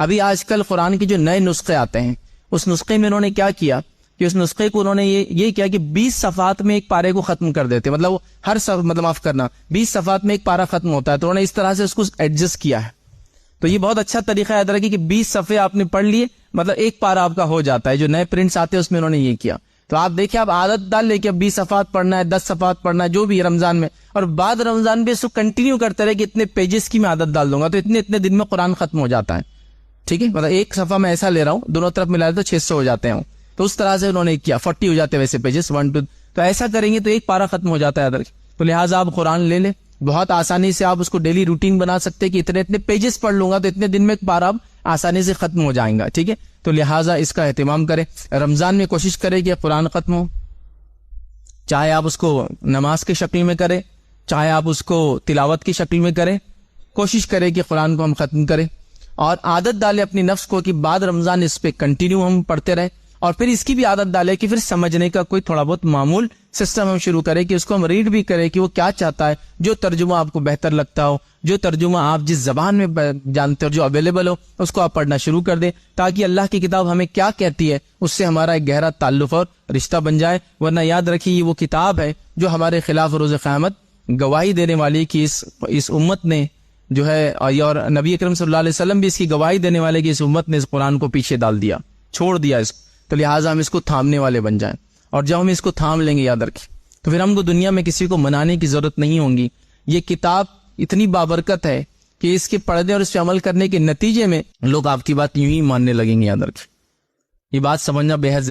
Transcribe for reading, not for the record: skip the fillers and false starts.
ابھی آج کل قرآن کے جو نئے نسخے آتے ہیں اس نسخے میں انہوں نے کیا کیا کہ اس نسخے کو انہوں نے یہ کیا کہ 20 صفحات میں ایک پارے کو ختم کر دیتے، مطلب ہر مطلب معاف کرنا 20 صفحات میں ایک پارا ختم ہوتا ہے، تو انہوں نے اس طرح سے اس کو ایڈجسٹ کیا ہے. تو یہ بہت اچھا طریقہ یاد رکھیے کہ 20 صفحے آپ نے پڑھ لیے مطلب ایک پارا آپ کا ہو جاتا ہے. جو نئے پرنٹس آتے ہیں اس میں انہوں نے یہ کیا. تو آپ دیکھیں آپ عادت ڈال لے کہ اب 20 صفحات پڑھنا ہے، 10 صفحات پڑھنا ہے، جو بھی رمضان میں، اور بعد رمضان بھی اس کو کنٹینیو کرتے رہے کہ اتنے پیجز کی میں عادت ڈال دوں گا تو اتنے دن میں قرآن ختم ہو جاتا ہے. ٹھیک ہے، مطلب ایک صفحہ میں ایسا لے رہا ہوں، دونوں طرف ملا تو 600 ہو جاتے ہیں. تو اس طرح سے انہوں نے کیا 40 ہو جاتے ہیں ویسے پیجز 1 2. تو ایسا کریں گے تو ایک پارا ختم ہو جاتا ہے ادھر. تو لہٰذا آپ قرآن لے لیں، بہت آسانی سے آپ اس کو ڈیلی روٹین بنا سکتے کہ اتنے پیجز پڑھ لوں گا تو اتنے دن میں ایک پارا اب آسانی سے ختم ہو جائیں گا. ٹھیک ہے، تو لہٰذا اس کا اہتمام کریں. رمضان میں کوشش کریں کہ قرآن ختم ہو، چاہے آپ اس کو نماز کی شکل میں کریں، چاہے آپ اس کو تلاوت کی شکل میں کریں، کوشش کریں کہ قرآن کو ہم ختم کریں. اور عادت ڈالیں اپنی نفس کو کہ بعد رمضان اس پہ کنٹینیو ہم پڑھتے رہیں. اور پھر اس کی بھی عادت ڈالیں کہ پھر سمجھنے کا کوئی تھوڑا بہت معمول سسٹم ہم شروع کریں کہ اس کو ہم ریڈ بھی کریں کہ وہ کیا چاہتا ہے، جو ترجمہ آپ کو بہتر لگتا ہو، جو ترجمہ آپ جس زبان میں جانتے ہو جو اویلیبل ہو اس کو آپ پڑھنا شروع کر دیں، تاکہ اللہ کی کتاب ہمیں کیا کہتی ہے اس سے ہمارا ایک گہرا تعلق اور رشتہ بن جائے. ورنہ یاد رکھیے یہ وہ کتاب ہے جو ہمارے خلاف روز قیامت گواہی دینے والی کہ اس امت نے جو ہے، اور نبی اکرم صلی اللہ علیہ وسلم بھی اس کی گواہی دینے والے کہ اس امت نے اس قرآن کو پیچھے ڈال دیا، چھوڑ دیا اس. تو لہٰذا ہم اس کو تھامنے والے بن جائیں. اور جب ہم اس کو تھام لیں گے یاد رکھیں تو پھر ہم کو دنیا میں کسی کو منانے کی ضرورت نہیں ہوگی. یہ کتاب اتنی بابرکت ہے کہ اس کے پڑھنے اور اس پہ عمل کرنے کے نتیجے میں لوگ آپ کی بات یوں ہی ماننے لگیں گے. یاد رکھیں یہ بات سمجھنا بے حد